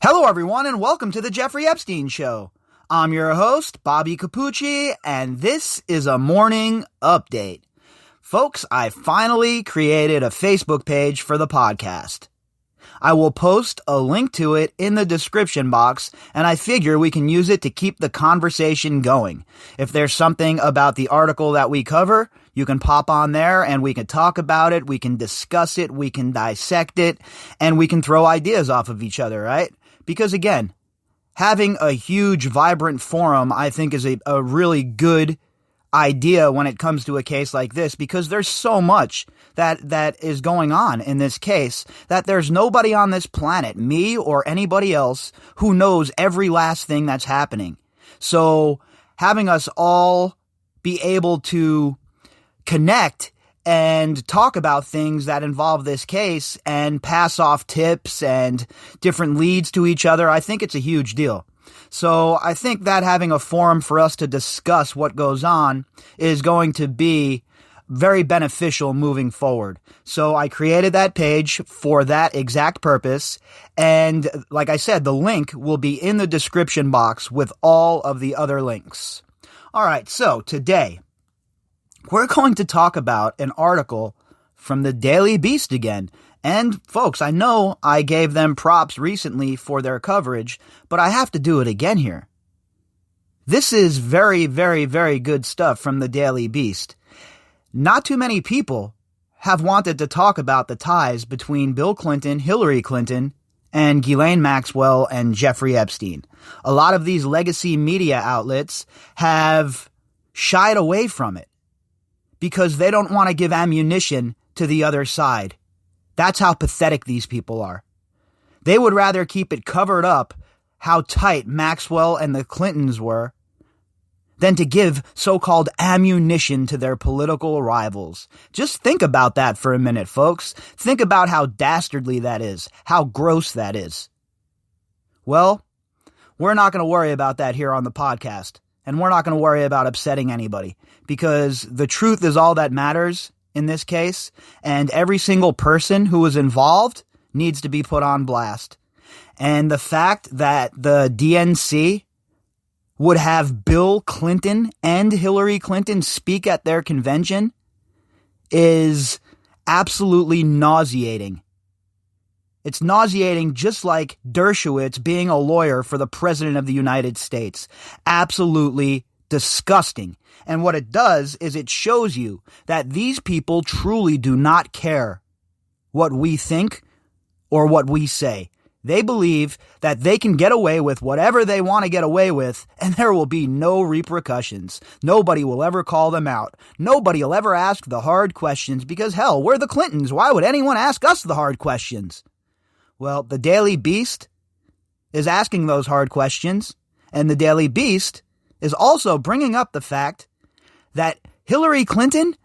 Hello, everyone, and welcome to the Jeffrey Epstein Show. I'm your host, Bobbycapucci, and this is a morning update. Folks, I finally created a Facebook page for the podcast. I will post a link to it in the description box, and I figure we can use it to keep the conversation going. If there's something about the article that we cover, you can pop on there and we can talk about it, we can discuss it, we can dissect it, and we can throw ideas off of each other, right? Because again, having a huge, vibrant forum, I think, is a really good idea when it comes to a case like this, because there's so much that is going on in this case that there's nobody on this planet, me or anybody else, who knows every last thing that's happening. So having us all be able to connect and talk about things that involve this case and pass off tips and different leads to each other, I think it's a huge deal. So I think that having a forum for us to discuss what goes on is going to be very beneficial moving forward. So I created that page for that exact purpose. And like I said, the link will be in the description box with all of the other links. All right, so today we're going to talk about an article from the Daily Beast again. And folks, I know I gave them props recently for their coverage, but I have to do it again here. This is very, very, very good stuff from the Daily Beast. Not too many people have wanted to talk about the ties between Bill Clinton, Hillary Clinton, and Ghislaine Maxwell and Jeffrey Epstein. A lot of these legacy media outlets have shied away from it because they don't want to give ammunition to the other side. That's how pathetic these people are. They would rather keep it covered up how tight Maxwell and the Clintons were than to give so-called ammunition to their political rivals. Just think about that for a minute, folks. Think about how dastardly that is, how gross that is. Well, we're not going to worry about that here on the podcast, and we're not going to worry about upsetting anybody, because the truth is all that matters in this case, and every single person who was involved needs to be put on blast. And the fact that the DNC would have Bill Clinton and Hillary Clinton speak at their convention is absolutely nauseating. It's nauseating, just like Dershowitz being a lawyer for the President of the United States. Absolutely disgusting. And what it does is it shows you that these people truly do not care what we think or what we say. They believe that they can get away with whatever they want to get away with, and there will be no repercussions. Nobody will ever call them out. Nobody will ever ask the hard questions because, hell, we're the Clintons. Why would anyone ask us the hard questions? Well, the Daily Beast is asking those hard questions, and the Daily Beast is also bringing up the fact that Hillary Clinton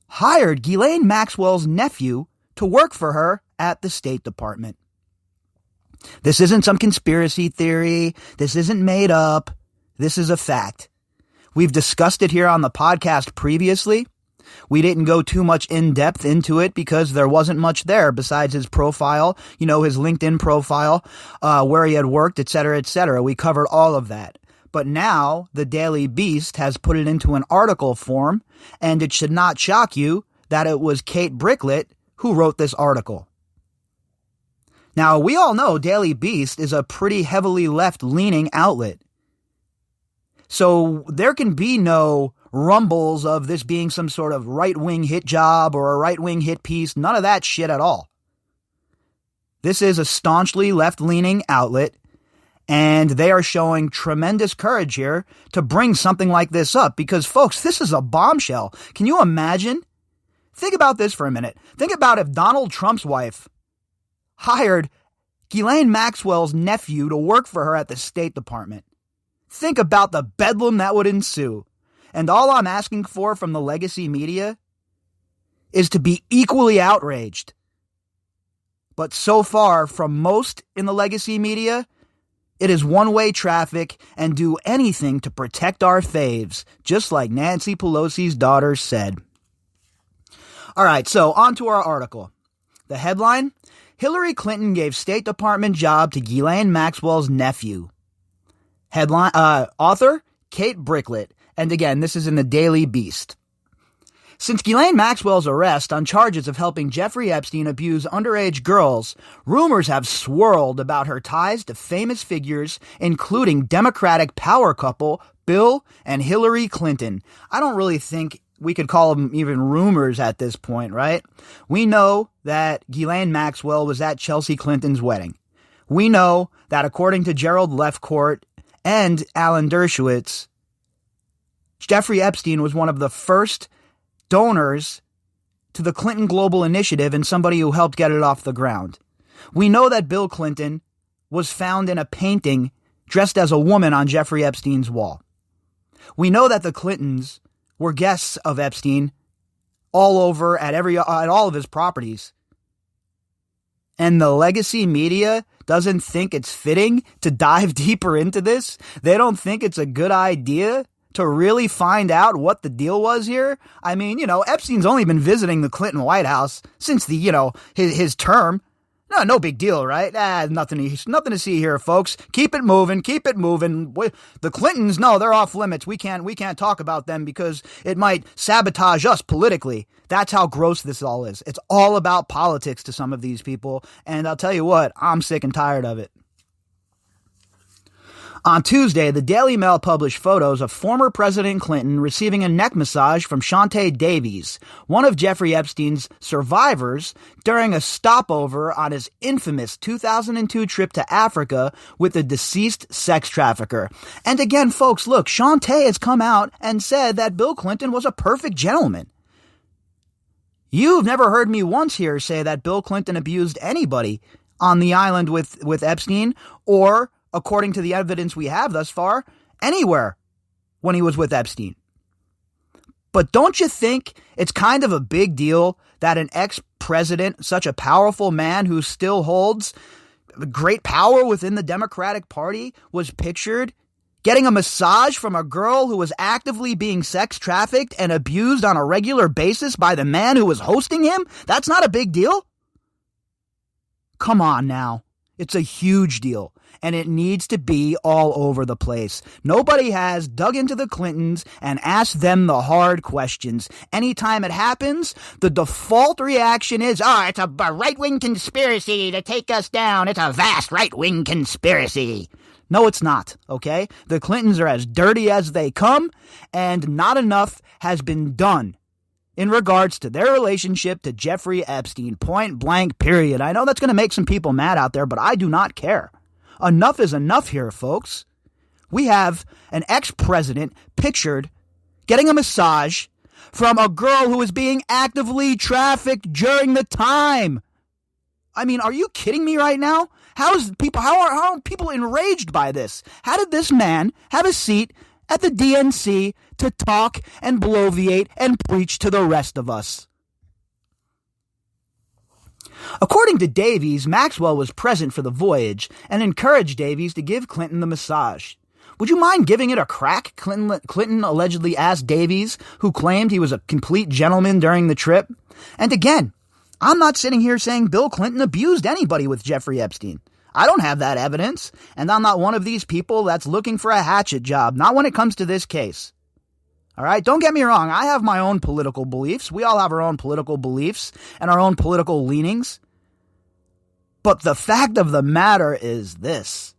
hired Ghislaine Maxwell's nephew to work for her at the State Department. This isn't some conspiracy theory. This isn't made up. This is a fact. We've discussed it here on the podcast previously. We didn't go too much in depth into it because there wasn't much there besides his profile, his LinkedIn profile, where he had worked, etc., etc. We covered all of that. But now the Daily Beast has put it into an article form, and it should not shock you that it was Kate Bricklet who wrote this article. Now, we all know Daily Beast is a pretty heavily left-leaning outlet. So there can be no rumbles of this being some sort of right-wing hit job or a right-wing hit piece. None of that shit at all. This is a staunchly left-leaning outlet, and they are showing tremendous courage here to bring something like this up because, folks, this is a bombshell. Can you imagine? Think about this for a minute. Think about if Donald Trump's wife hired Ghislaine Maxwell's nephew to work for her at the State Department. Think about the bedlam that would ensue. And all I'm asking for from the legacy media is to be equally outraged. But so far, from most in the legacy media, it is one-way traffic and do anything to protect our faves, just like Nancy Pelosi's daughter said. All right, so on to our article. The headline, Hillary Clinton gave State Department job to Ghislaine Maxwell's nephew. Headline, author, Kate Bricklet. And again, this is in the Daily Beast. Since Ghislaine Maxwell's arrest on charges of helping Jeffrey Epstein abuse underage girls, rumors have swirled about her ties to famous figures, including Democratic power couple Bill and Hillary Clinton. I don't really think we could call them even rumors at this point, right? We know that Ghislaine Maxwell was at Chelsea Clinton's wedding. We know that according to Gerald Lefcourt and Alan Dershowitz, Jeffrey Epstein was one of the first donors to the Clinton Global Initiative and somebody who helped get it off the ground. We know that Bill Clinton was found in a painting dressed as a woman on Jeffrey Epstein's wall. We know that the Clintons were guests of Epstein all over at all of his properties. And the legacy media doesn't think it's fitting to dive deeper into this. They don't think it's a good idea to really find out what the deal was here. I mean, Epstein's only been visiting the Clinton White House since his term. No big deal, right? Nothing to see here, folks. Keep it moving. The Clintons, no, they're off limits. We can't talk about them because it might sabotage us politically. That's how gross this all is. It's all about politics to some of these people. And I'll tell you what, I'm sick and tired of it. On Tuesday, the Daily Mail published photos of former President Clinton receiving a neck massage from Shantae Davies, one of Jeffrey Epstein's survivors, during a stopover on his infamous 2002 trip to Africa with the deceased sex trafficker. And again, folks, look, Shantae has come out and said that Bill Clinton was a perfect gentleman. You've never heard me once here say that Bill Clinton abused anybody on the island with Epstein, or according to the evidence we have thus far, anywhere when he was with Epstein. But don't you think it's kind of a big deal that an ex-president, such a powerful man who still holds great power within the Democratic Party, was pictured getting a massage from a girl who was actively being sex trafficked and abused on a regular basis by the man who was hosting him? That's not a big deal? Come on now. It's a huge deal. And it needs to be all over the place. Nobody has dug into the Clintons and asked them the hard questions. Anytime it happens, the default reaction is, it's a right-wing conspiracy to take us down. It's a vast right-wing conspiracy. No, it's not, okay? The Clintons are as dirty as they come, and not enough has been done in regards to their relationship to Jeffrey Epstein, point blank, period. I know that's going to make some people mad out there, but I do not care. Enough is enough here, folks. We have an ex-president pictured getting a massage from a girl who was being actively trafficked during the time. I mean, are you kidding me right now? How are people enraged by this? How did this man have a seat at the DNC to talk and bloviate and preach to the rest of us? According to Davies, Maxwell was present for the voyage and encouraged Davies to give Clinton the massage. Would you mind giving it a crack? Clinton allegedly asked Davies, who claimed he was a complete gentleman during the trip. And again, I'm not sitting here saying Bill Clinton abused anybody with Jeffrey Epstein. I don't have that evidence, and I'm not one of these people that's looking for a hatchet job, not when it comes to this case. All right, don't get me wrong. I have my own political beliefs. We all have our own political beliefs and our own political leanings. But the fact of the matter is this.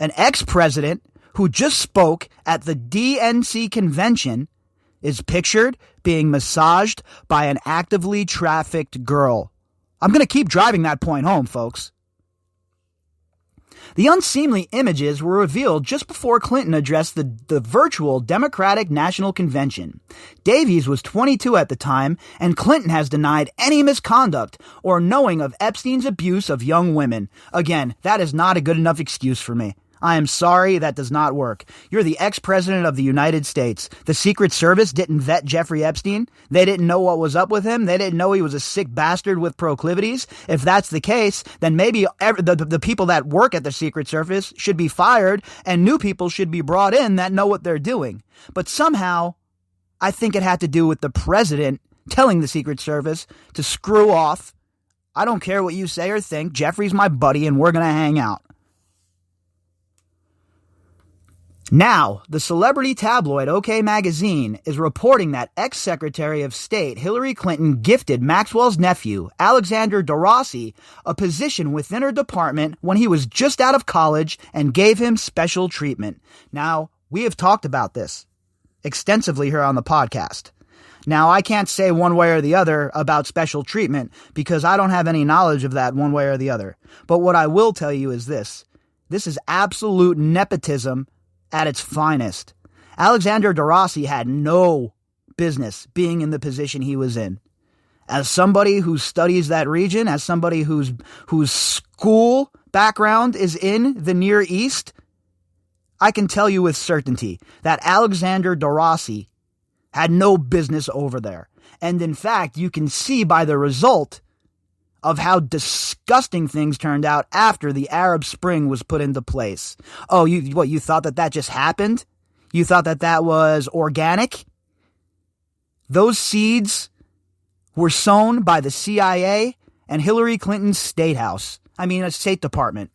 An ex-president who just spoke at the DNC convention is pictured being massaged by an actively trafficked girl. I'm going to keep driving that point home, folks. The unseemly images were revealed just before Clinton addressed the virtual Democratic National Convention. Davies was 22 at the time, and Clinton has denied any misconduct or knowing of Epstein's abuse of young women. Again, that is not a good enough excuse for me. I am sorry, that does not work. You're the ex-president of the United States. The Secret Service didn't vet Jeffrey Epstein. They didn't know what was up with him. They didn't know he was a sick bastard with proclivities. If that's the case, then maybe the people that work at the Secret Service should be fired and new people should be brought in that know what they're doing. But somehow, I think it had to do with the president telling the Secret Service to screw off I don't care what you say or think. Jeffrey's my buddy and we're going to hang out. Now, the celebrity tabloid OK Magazine is reporting that ex-Secretary of State Hillary Clinton gifted Maxwell's nephew, Alexander DeRossi, a position within her department when he was just out of college and gave him special treatment. Now, we have talked about this extensively here on the podcast. Now, I can't say one way or the other about special treatment because I don't have any knowledge of that one way or the other. But what I will tell you is this. This is absolute nepotism at its finest. Alexander DeRossi had no business being in the position he was in. As somebody who studies that region, as somebody whose school background is in the Near East, I can tell you with certainty that Alexander DeRossi had no business over there. And in fact, you can see by the result of how disgusting things turned out after the Arab Spring was put into place. Oh, you thought that just happened? You thought that was organic? Those seeds were sown by the CIA and Hillary Clinton's State Department.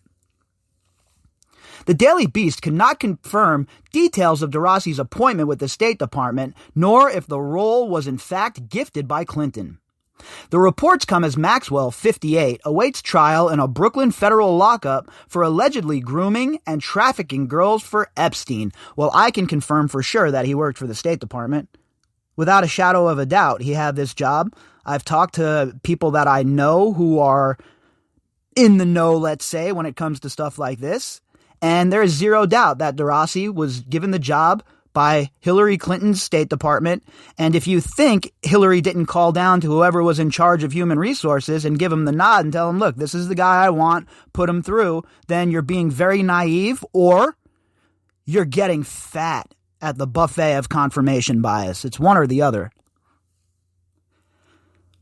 The Daily Beast cannot confirm details of DeRossi's appointment with the State Department, nor if the role was in fact gifted by Clinton. The reports come as Maxwell, 58, awaits trial in a Brooklyn federal lockup for allegedly grooming and trafficking girls for Epstein. Well, I can confirm for sure that he worked for the State Department. Without a shadow of a doubt, he had this job. I've talked to people that I know who are in the know, let's say, when it comes to stuff like this. And there is zero doubt that DeRossi was given the job by Hillary Clinton's State Department. And if you think Hillary didn't call down to whoever was in charge of human resources and give him the nod and tell him, look, this is the guy I want, put him through, then you're being very naive or you're getting fat at the buffet of confirmation bias. It's one or the other.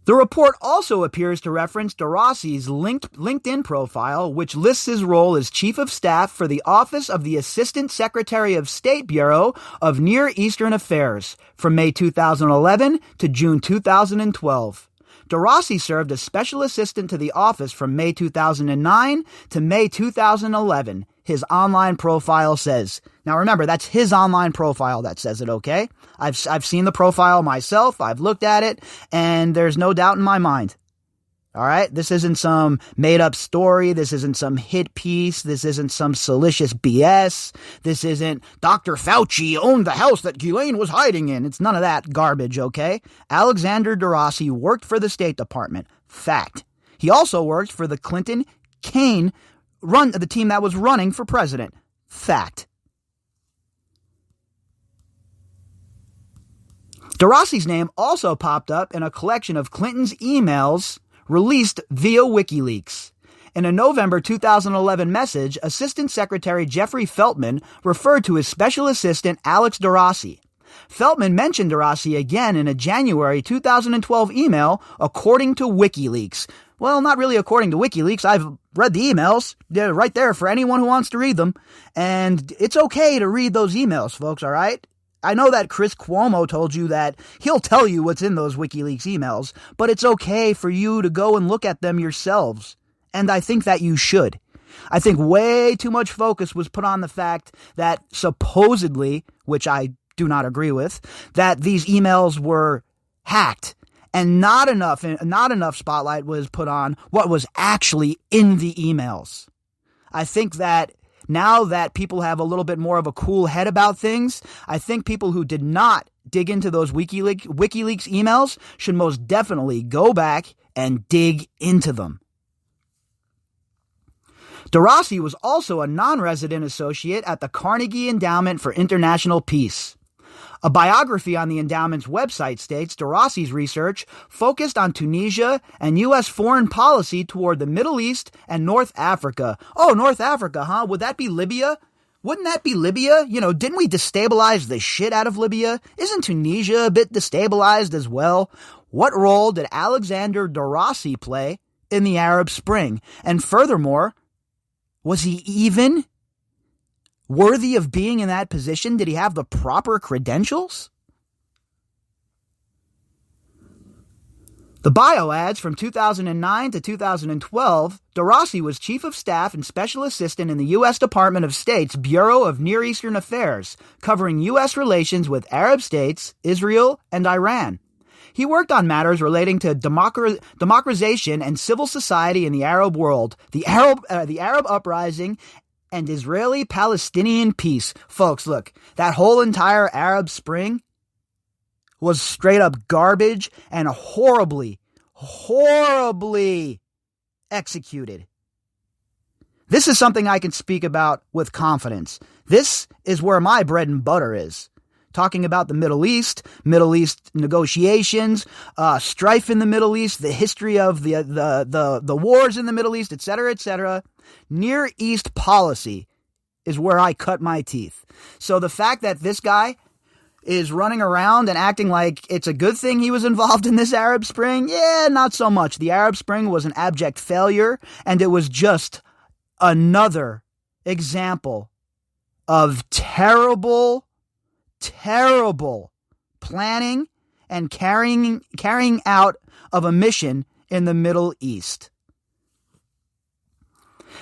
The report also appears to reference DeRossi's LinkedIn profile, which lists his role as Chief of Staff for the Office of the Assistant Secretary of State Bureau of Near Eastern Affairs from May 2011 to June 2012. DeRossi served as Special Assistant to the office from May 2009 to May 2011. His online profile says. Now remember, that's his online profile that says it, okay? I've seen the profile myself, I've looked at it, and there's no doubt in my mind. All right? This isn't some made-up story, this isn't some hit piece, this isn't some salacious BS, this isn't Dr. Fauci owned the house that Ghislaine was hiding in. It's none of that garbage, okay? Alexander DeRossi worked for the State Department. Fact. He also worked for the Clinton-Kaine the team that was running for president. Fact. DeRossi's name also popped up in a collection of Clinton's emails released via WikiLeaks. In a November 2011 message, Assistant Secretary Jeffrey Feltman referred to his special assistant Alex DeRossi. Feltman mentioned DeRossi again in a January 2012 email, according to WikiLeaks. Well, not really according to WikiLeaks. I've read the emails. They're right there for anyone who wants to read them. And it's okay to read those emails, folks, all right? I know that Chris Cuomo told you that he'll tell you what's in those WikiLeaks emails, but it's okay for you to go and look at them yourselves. And I think that you should. I think way too much focus was put on the fact that supposedly, which I do not agree with, that these emails were hacked. And not enough spotlight was put on what was actually in the emails. I think that now that people have a little bit more of a cool head about things, I think people who did not dig into those WikiLeaks emails should most definitely go back and dig into them. DeRossi was also a non-resident associate at the Carnegie Endowment for International Peace. A biography on the endowment's website states DeRossi's research focused on Tunisia and U.S. foreign policy toward the Middle East and North Africa. Oh, North Africa, huh? Would that be Libya? Wouldn't that be Libya? You know, didn't we destabilize the shit out of Libya? Isn't Tunisia a bit destabilized as well? What role did Alexander DeRossi play in the Arab Spring? And furthermore, was he even worthy of being in that position? Did he have the proper credentials? The bio ads from 2009 to 2012, DeRossi was Chief of Staff and Special Assistant in the U.S. Department of State's Bureau of Near Eastern Affairs, covering U.S. relations with Arab states, Israel, and Iran. He worked on matters relating to democratization and civil society in the Arab world, the Arab uprising, and Israeli-Palestinian peace. Folks, look, that whole entire Arab Spring was straight up garbage and horribly executed. This is something I can speak about with confidence. This is where my bread and butter is. Talking about the Middle East negotiations, strife in the Middle East, the history of the wars in the Middle East, etc., etc. Near East policy is where I cut my teeth. So the fact that this guy is running around and acting like it's a good thing he was involved in this Arab Spring, yeah, not so much. The Arab Spring was an abject failure, and it was just another example of terrible planning and carrying out of a mission in the Middle East.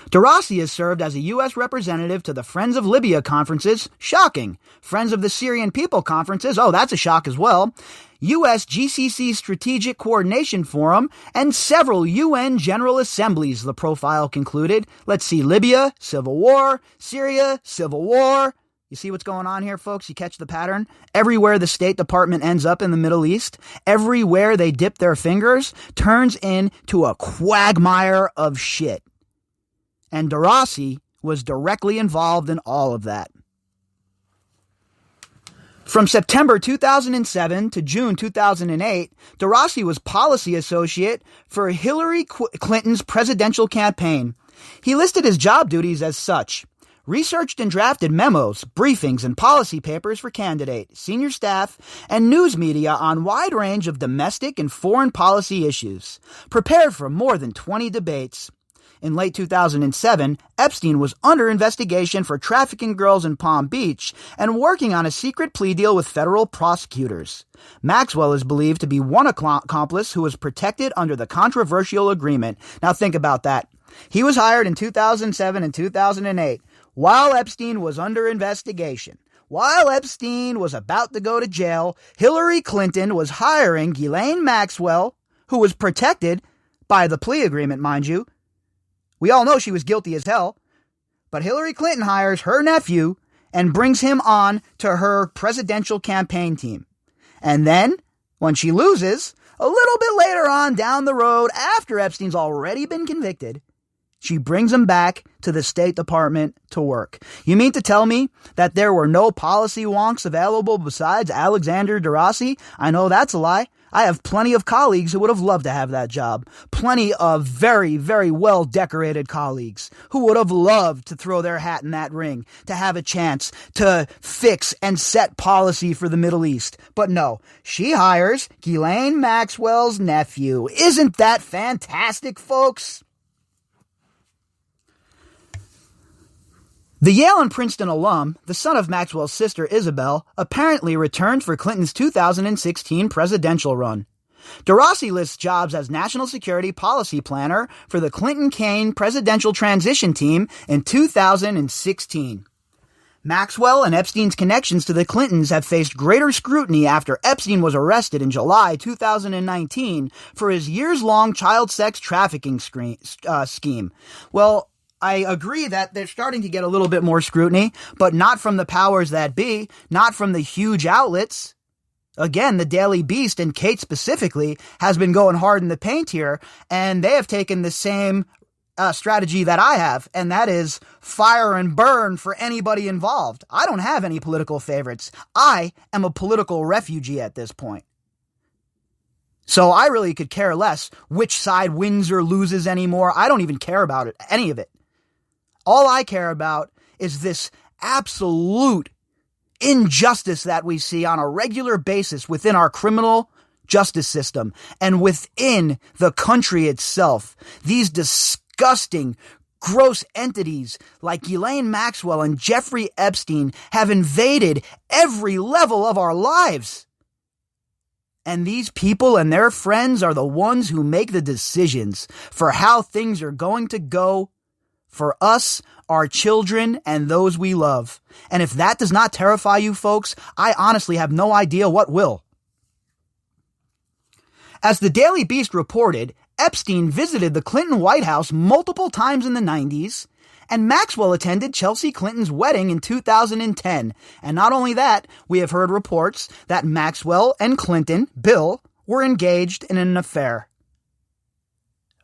DeRossi has served as a U.S. representative to the Friends of Libya conferences, shocking. Friends of the Syrian People conferences, oh, that's a shock as well. U.S. GCC Strategic Coordination Forum, and several UN General Assemblies, the profile concluded. Let's see, Libya, civil war, Syria, civil war. You see what's going on here, folks? You catch the pattern? Everywhere the State Department ends up in the Middle East, everywhere they dip their fingers, turns into a quagmire of shit. And DeRossi was directly involved in all of that. From September 2007 to June 2008, DeRossi was policy associate for Hillary Clinton's presidential campaign. He listed his job duties as such: researched and drafted memos, briefings, and policy papers for candidate, senior staff, and news media on wide range of domestic and foreign policy issues. Prepared for more than 20 debates. In late 2007, Epstein was under investigation for trafficking girls in Palm Beach and working on a secret plea deal with federal prosecutors. Maxwell is believed to be one accomplice who was protected under the controversial agreement. Now think about that. He was hired in 2007 and 2008 while Epstein was under investigation. While Epstein was about to go to jail, Hillary Clinton was hiring Ghislaine Maxwell, who was protected by the plea agreement, mind you. We all know she was guilty as hell, but Hillary Clinton hires her nephew and brings him on to her presidential campaign team. And then, when she loses, a little bit later on down the road, after Epstein's already been convicted, she brings him back to the State Department to work. You mean to tell me that there were no policy wonks available besides Alexander DeRossi? I know that's a lie. I have plenty of colleagues who would have loved to have that job. Plenty of very, very well-decorated colleagues who would have loved to throw their hat in that ring, to have a chance to fix and set policy for the Middle East. But no, she hires Ghislaine Maxwell's nephew. Isn't that fantastic, folks? The Yale and Princeton alum, the son of Maxwell's sister Isabel, apparently returned for Clinton's 2016 presidential run. DeRossi lists jobs as National Security Policy Planner for the Clinton-Kaine Presidential Transition Team in 2016. Maxwell and Epstein's connections to the Clintons have faced greater scrutiny after Epstein was arrested in July 2019 for his years-long child sex trafficking scheme. Well, I agree that they're starting to get a little bit more scrutiny, but not from the powers that be, not from the huge outlets. Again, the Daily Beast, and Kate specifically, has been going hard in the paint here, and they have taken the same strategy that I have, and that is fire and burn for anybody involved. I don't have any political favorites. I am a political refugee at this point. So I really could care less which side wins or loses anymore. I don't even care about it, any of it. All I care about is this absolute injustice that we see on a regular basis within our criminal justice system and within the country itself. These disgusting, gross entities like Ghislaine Maxwell and Jeffrey Epstein have invaded every level of our lives. And these people and their friends are the ones who make the decisions for how things are going to go for us, our children, and those we love. And if that does not terrify you folks, I honestly have no idea what will. As the Daily Beast reported, Epstein visited the Clinton White House multiple times in the 90s, and Maxwell attended Chelsea Clinton's wedding in 2010. And not only that, we have heard reports that Maxwell and Clinton, Bill, were engaged in an affair.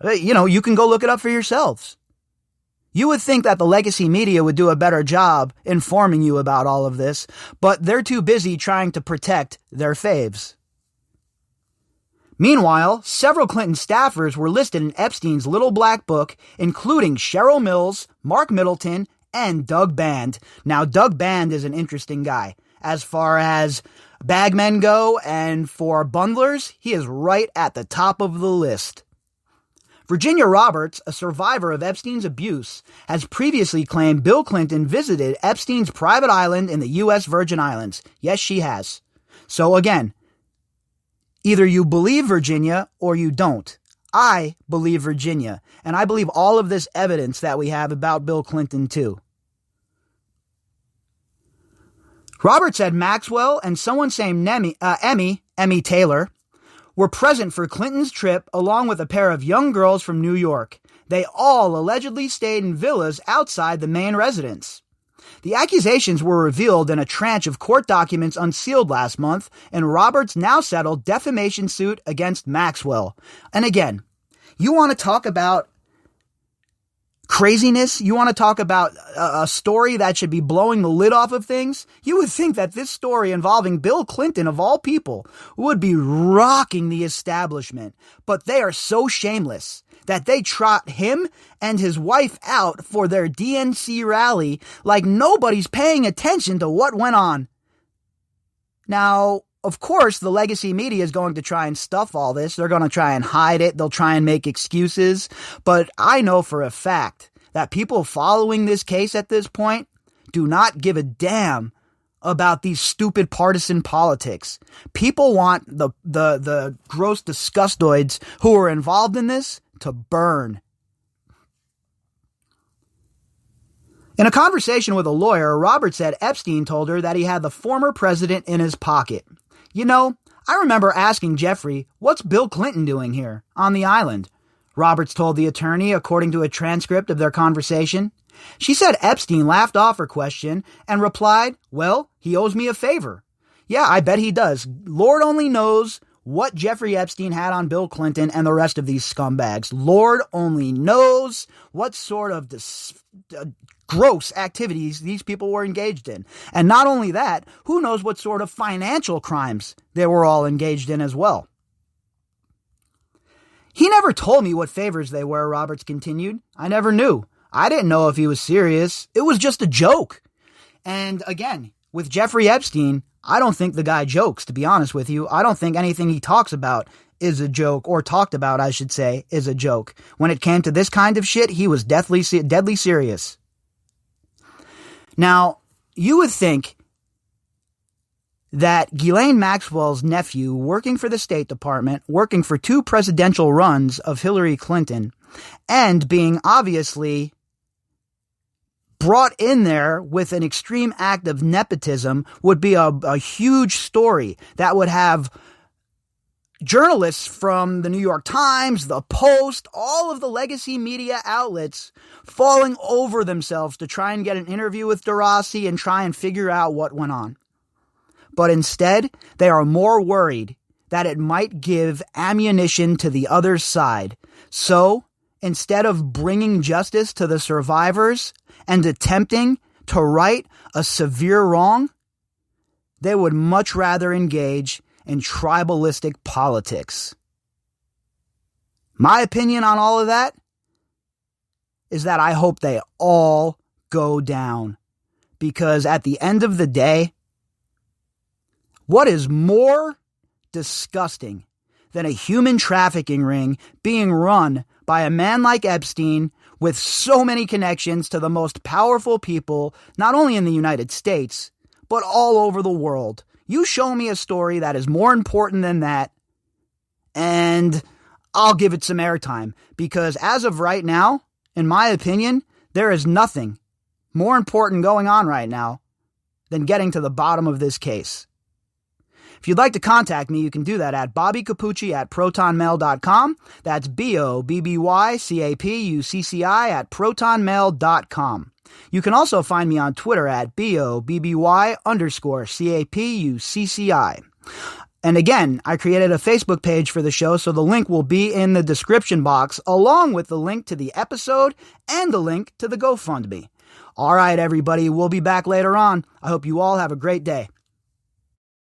You can go look it up for yourselves. You would think that the legacy media would do a better job informing you about all of this, but they're too busy trying to protect their faves. Meanwhile, several Clinton staffers were listed in Epstein's little black book, including Cheryl Mills, Mark Middleton, and Doug Band. Now, Doug Band is an interesting guy. As far as bagmen go, and for bundlers, he is right at the top of the list. Virginia Roberts, a survivor of Epstein's abuse, has previously claimed Bill Clinton visited Epstein's private island in the U.S. Virgin Islands. Yes, she has. So again, either you believe Virginia or you don't. I believe Virginia, and I believe all of this evidence that we have about Bill Clinton too. Robert said Maxwell and someone named Emmy Taylor, were present for Clinton's trip along with a pair of young girls from New York. They all allegedly stayed in villas outside the main residence. The accusations were revealed in a tranche of court documents unsealed last month, and Roberts now settled defamation suit against Maxwell. And again, you want to talk about craziness? You want to talk about a story that should be blowing the lid off of things? You would think that this story involving Bill Clinton, of all people, would be rocking the establishment. But they are so shameless that they trot him and his wife out for their DNC rally like nobody's paying attention to what went on. Now, of course, the legacy media is going to try and stuff all this. They're going to try and hide it. They'll try and make excuses. But I know for a fact that people following this case at this point do not give a damn about these stupid partisan politics. People want the gross disgustoids who are involved in this to burn. In a conversation with a lawyer, Robert said Epstein told her that he had the former president in his pocket. You know, I remember asking Jeffrey, what's Bill Clinton doing here on the island? Roberts told the attorney, according to a transcript of their conversation. She said Epstein laughed off her question and replied, well, he owes me a favor. Yeah, I bet he does. Lord only knows what Jeffrey Epstein had on Bill Clinton and the rest of these scumbags. Lord only knows what sort of gross activities these people were engaged in. And not only that, who knows what sort of financial crimes they were all engaged in as well. He never told me what favors they were, Roberts continued. I never knew. I didn't know if he was serious. It was just a joke. And again, with Jeffrey Epstein, I don't think the guy jokes, to be honest with you. I don't think anything he talks about is a joke, or talked about, I should say, is a joke. When it came to this kind of shit, he was deadly serious. Now, you would think that Ghislaine Maxwell's nephew, working for the State Department, working for 2 presidential runs of Hillary Clinton, and being obviously brought in there with an extreme act of nepotism, would be a huge story that would have journalists from the New York Times, the Post, all of the legacy media outlets falling over themselves to try and get an interview with DeRossi and try and figure out what went on. But instead, they are more worried that it might give ammunition to the other side. So, instead of bringing justice to the survivors and attempting to right a severe wrong, they would much rather engage in tribalistic politics. My opinion on all of that is that I hope they all go down. Because at the end of the day, what is more disgusting than a human trafficking ring being run by a man like Epstein with so many connections to the most powerful people, not only in the United States, but all over the world? You show me a story that is more important than that, and I'll give it some airtime. Because as of right now, in my opinion, there is nothing more important going on right now than getting to the bottom of this case. If you'd like to contact me, you can do that at bobbycapucci@protonmail.com. That's BOBBYCAPUCCI@protonmail.com. You can also find me on Twitter at BOBBY_CAPUCCI. And again, I created a Facebook page for the show, so the link will be in the description box, along with the link to the episode and the link to the GoFundMe. All right, everybody, we'll be back later on. I hope you all have a great day.